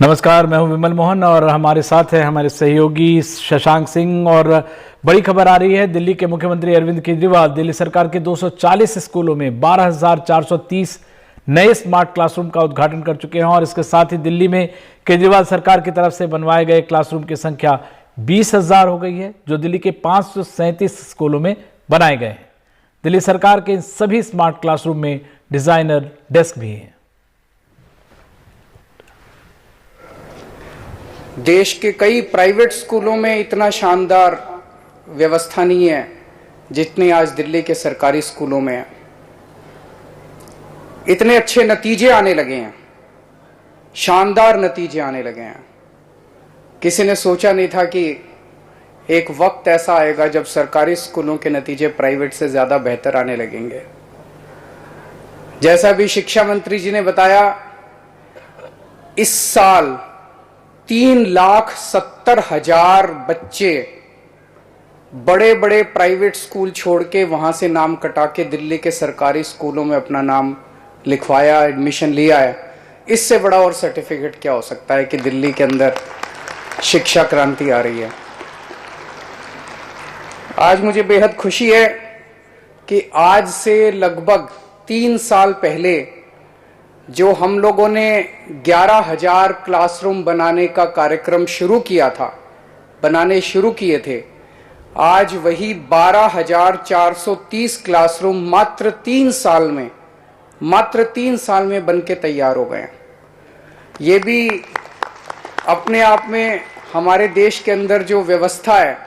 नमस्कार, मैं हूं विमल मोहन और हमारे साथ है हमारे सहयोगी शशांक सिंह। और बड़ी खबर आ रही है, दिल्ली के मुख्यमंत्री अरविंद केजरीवाल दिल्ली सरकार के 240 स्कूलों में 12,430 नए स्मार्ट क्लासरूम का उद्घाटन कर चुके हैं। और इसके साथ ही दिल्ली में केजरीवाल सरकार की तरफ से बनवाए गए क्लासरूम की संख्या 20,000 हो गई है, जो दिल्ली के 537 स्कूलों में बनाए गए हैं। दिल्ली सरकार के सभी स्मार्ट क्लासरूम में डिजाइनर डेस्क भी है। देश के कई प्राइवेट स्कूलों में इतना शानदार व्यवस्था नहीं है जितनी आज दिल्ली के सरकारी स्कूलों में है। इतने अच्छे नतीजे आने लगे हैं, शानदार नतीजे आने लगे हैं। किसी ने सोचा नहीं था कि एक वक्त ऐसा आएगा जब सरकारी स्कूलों के नतीजे प्राइवेट से ज्यादा बेहतर आने लगेंगे। जैसा भी शिक्षा मंत्री जी ने बताया, इस साल 3,70,000 बच्चे बड़े बड़े प्राइवेट स्कूल छोड़ के वहां से नाम कटा के दिल्ली के सरकारी स्कूलों में अपना नाम लिखवाया, एडमिशन लिया है। इससे बड़ा और सर्टिफिकेट क्या हो सकता है कि दिल्ली के अंदर शिक्षा क्रांति आ रही है। आज मुझे बेहद खुशी है कि आज से लगभग 3 साल पहले जो हम लोगों ने 11,000 क्लासरूम बनाने का कार्यक्रम शुरू किया था, बनाने शुरू किए थे, आज वही 12,430 क्लासरूम मात्र 3 साल में बन के तैयार हो गए। ये भी अपने आप में हमारे देश के अंदर जो व्यवस्था है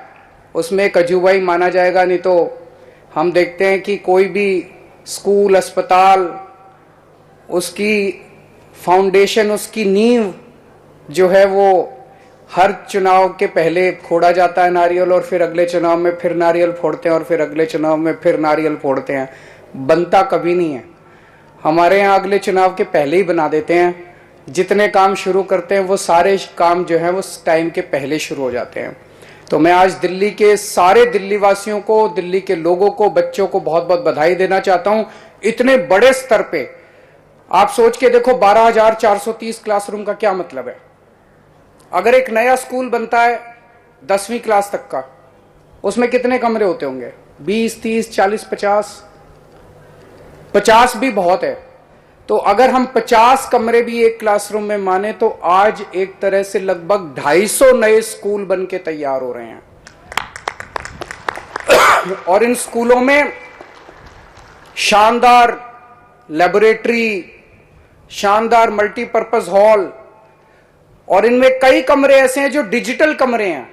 उसमें एक अजूबा ही माना जाएगा। नहीं तो हम देखते हैं कि कोई भी स्कूल, अस्पताल, उसकी फाउंडेशन, उसकी नींव जो है वो हर चुनाव के पहले फोड़ा जाता है नारियल, और फिर अगले चुनाव में फिर नारियल फोड़ते हैं, और फिर अगले चुनाव में फिर नारियल फोड़ते हैं। बनता कभी नहीं है। हमारे यहाँ अगले चुनाव के पहले ही बना देते हैं। जितने काम शुरू करते हैं वो सारे काम जो है वो टाइम के पहले शुरू हो जाते हैं। तो मैं आज दिल्ली के सारे दिल्ली वासियों को, दिल्ली के लोगों को, बच्चों को बहुत बहुत बधाई देना चाहता हूँ। इतने बड़े स्तर पे आप सोच के देखो, 12,430 क्लासरूम का क्या मतलब है। अगर एक नया स्कूल बनता है 10वीं क्लास तक का, उसमें कितने कमरे होते होंगे? 20, 30, 40, 50। 50 भी बहुत है। तो अगर हम 50 कमरे भी एक क्लासरूम में माने तो आज एक तरह से लगभग 250 नए स्कूल बन के तैयार हो रहे हैं। और इन स्कूलों में शानदार लैबोरेटरी, शानदार मल्टीपर्पज हॉल, और इनमें कई कमरे ऐसे हैं जो डिजिटल कमरे हैं,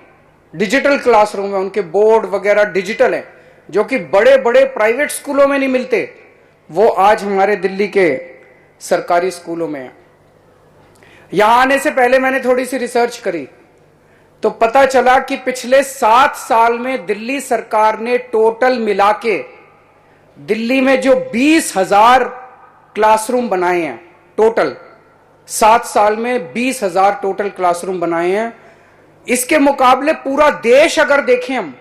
डिजिटल क्लासरूम है, उनके बोर्ड वगैरह डिजिटल हैं, जो कि बड़े बड़े प्राइवेट स्कूलों में नहीं मिलते। वो आज हमारे दिल्ली के सरकारी स्कूलों में है। यहां आने से पहले मैंने थोड़ी सी रिसर्च करी तो पता चला कि पिछले 7 साल में दिल्ली सरकार ने टोटल मिला के दिल्ली में जो 20,000 क्लासरूम बनाए हैं, टोटल 7 साल में 20,000 टोटल क्लासरूम बनाए हैं। इसके मुकाबले पूरा देश अगर देखें हम,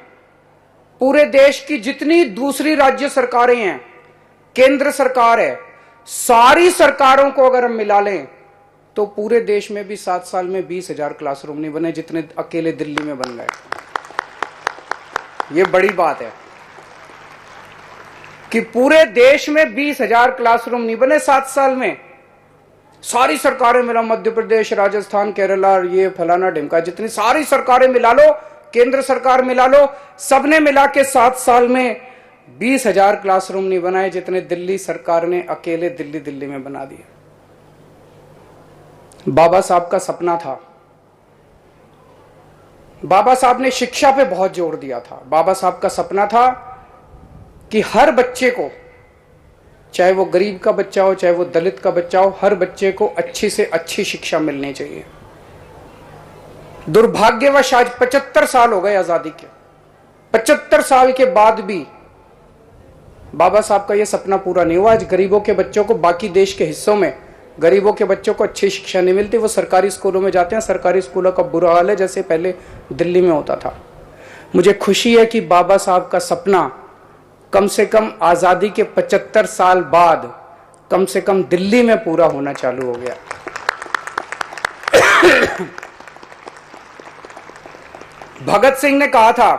पूरे देश की जितनी दूसरी राज्य सरकारें हैं, केंद्र सरकार है, सारी सरकारों को अगर हम मिला लें तो पूरे देश में भी 7 साल में 20,000 क्लासरूम नहीं बने जितने अकेले दिल्ली में बन गए। ये बड़ी बात है कि पूरे देश में 20,000 क्लासरूम नहीं बने 7 साल में। सारी सरकारें मिला, मध्य प्रदेश, राजस्थान, केरला, ये फलाना ढिमका, जितनी सारी सरकारें मिला लो, केंद्र सरकार मिला लो, सबने मिला के 7 साल में 20,000 क्लासरूम नहीं बनाए जितने दिल्ली सरकार ने अकेले दिल्ली में बना दिए। बाबा साहब का सपना था। बाबा साहब ने शिक्षा पे बहुत जोर दिया था। बाबा साहब का सपना था कि हर बच्चे को, चाहे वो गरीब का बच्चा हो, चाहे वो दलित का बच्चा हो, हर बच्चे को अच्छी से अच्छी शिक्षा मिलनी चाहिए। दुर्भाग्यवश आज 75 साल हो गए आजादी के, 75 साल के बाद भी बाबा साहब का यह सपना पूरा नहीं हुआ। आज गरीबों के बच्चों को, बाकी देश के हिस्सों में गरीबों के बच्चों को अच्छी शिक्षा नहीं मिलती। वो सरकारी स्कूलों में जाते हैं, सरकारी स्कूलों का बुरा हाल है जैसे पहले दिल्ली में होता था। मुझे खुशी है कि बाबा साहब का सपना कम से कम आजादी के 75 साल बाद कम से कम दिल्ली में पूरा होना चालू हो गया। भगत सिंह ने कहा था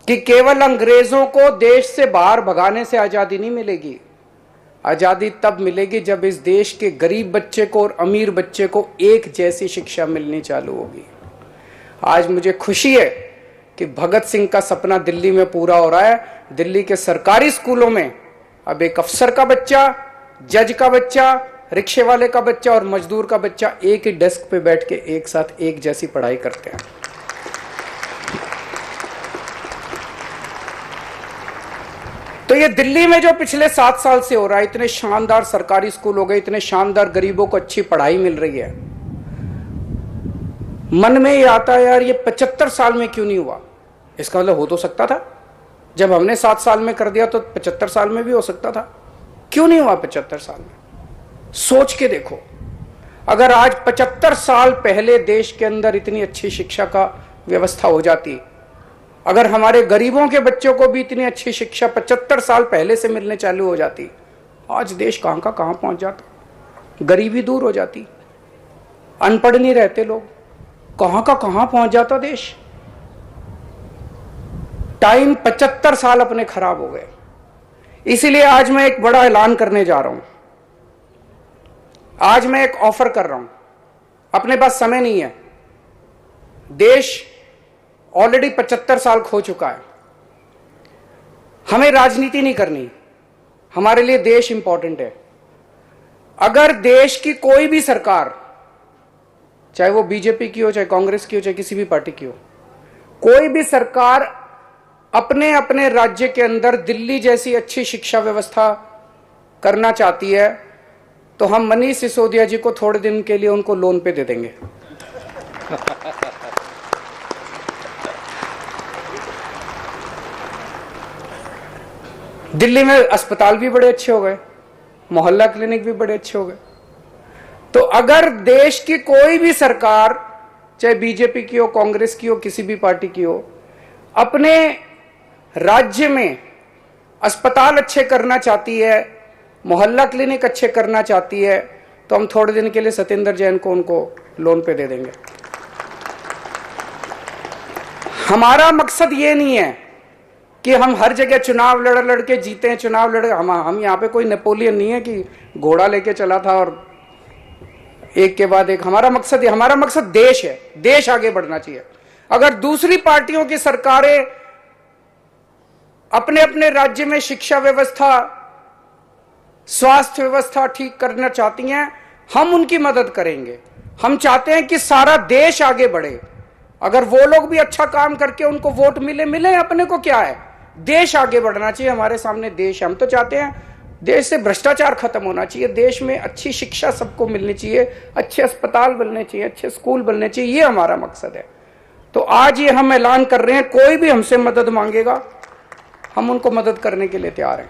कि केवल अंग्रेजों को देश से बाहर भगाने से आजादी नहीं मिलेगी। आजादी तब मिलेगी जब इस देश के गरीब बच्चे को और अमीर बच्चे को एक जैसी शिक्षा मिलनी चालू होगी। आज मुझे खुशी है कि भगत सिंह का सपना दिल्ली में पूरा हो रहा है। दिल्ली के सरकारी स्कूलों में अब एक अफसर का बच्चा, जज का बच्चा, रिक्शे वाले का बच्चा और मजदूर का बच्चा एक ही डेस्क पे बैठ के एक साथ एक जैसी पढ़ाई करते हैं। तो ये दिल्ली में जो पिछले 7 साल से हो रहा है, इतने शानदार सरकारी स्कूल हो गए, इतने शानदार गरीबों को अच्छी पढ़ाई मिल रही है, मन में ये आता है यार ये 75 साल में क्यों नहीं हुआ। इसका मतलब हो तो सकता था, जब हमने 7 साल में कर दिया तो 75 साल में भी हो सकता था। क्यों नहीं हुआ 75 साल में? सोच के देखो, अगर आज 75 साल पहले देश के अंदर इतनी अच्छी शिक्षा का व्यवस्था हो जाती, अगर हमारे गरीबों के बच्चों को भी इतनी अच्छी शिक्षा 75 साल पहले से मिलने चालू हो जाती, आज देश कहां का कहां पहुंच जाता। गरीबी दूर हो जाती, अनपढ़ नहीं रहते लोग, कहां का कहां पहुंच जाता देश। टाइम 75 साल अपने खराब हो गए। इसीलिए आज मैं एक बड़ा ऐलान करने जा रहा हूं। आज मैं एक ऑफर कर रहा हूं, अपने पास समय नहीं है, देश ऑलरेडी 75 साल खो चुका है। हमें राजनीति नहीं करनी, हमारे लिए देश इंपॉर्टेंट है। अगर देश की कोई भी सरकार, चाहे वो बीजेपी की हो, चाहे कांग्रेस की हो, चाहे किसी भी पार्टी की हो, कोई भी सरकार अपने अपने राज्य के अंदर दिल्ली जैसी अच्छी शिक्षा व्यवस्था करना चाहती है, तो हम मनीष सिसोदिया जी को थोड़े दिन के लिए उनको लोन पे दे देंगे। दिल्ली में अस्पताल भी बड़े अच्छे हो गए, मोहल्ला क्लिनिक भी बड़े अच्छे हो गए। तो अगर देश की कोई भी सरकार, चाहे बीजेपी की हो, कांग्रेस की हो, किसी भी पार्टी की हो, अपने राज्य में अस्पताल अच्छे करना चाहती है, मोहल्ला क्लिनिक अच्छे करना चाहती है, तो हम थोड़े दिन के लिए सत्येंद्र जैन को उनको लोन पे दे देंगे। हमारा मकसद ये नहीं है कि हम हर जगह चुनाव लड़ के जीते हैं, चुनाव लड़। हम यहाँ पे कोई नेपोलियन नहीं है कि घोड़ा लेके चला था और एक के बाद एक। हमारा मकसद देश है, देश आगे बढ़ना चाहिए। अगर दूसरी पार्टियों की सरकारें अपने अपने राज्य में शिक्षा व्यवस्था, स्वास्थ्य व्यवस्था ठीक करना चाहती हैं, हम उनकी मदद करेंगे। हम चाहते हैं कि सारा देश आगे बढ़े। अगर वो लोग भी अच्छा काम करके उनको वोट मिले, अपने को क्या है, देश आगे बढ़ना चाहिए। हमारे सामने देश है, हम तो चाहते हैं देश से भ्रष्टाचार खत्म होना चाहिए, देश में अच्छी शिक्षा सबको मिलनी चाहिए, अच्छे अस्पताल बनने चाहिए, अच्छे स्कूल बनने चाहिए, ये हमारा मकसद है। तो आज ये हम ऐलान कर रहे हैं, कोई भी हमसे मदद मांगेगा, हम उनको मदद करने के लिए तैयार हैं।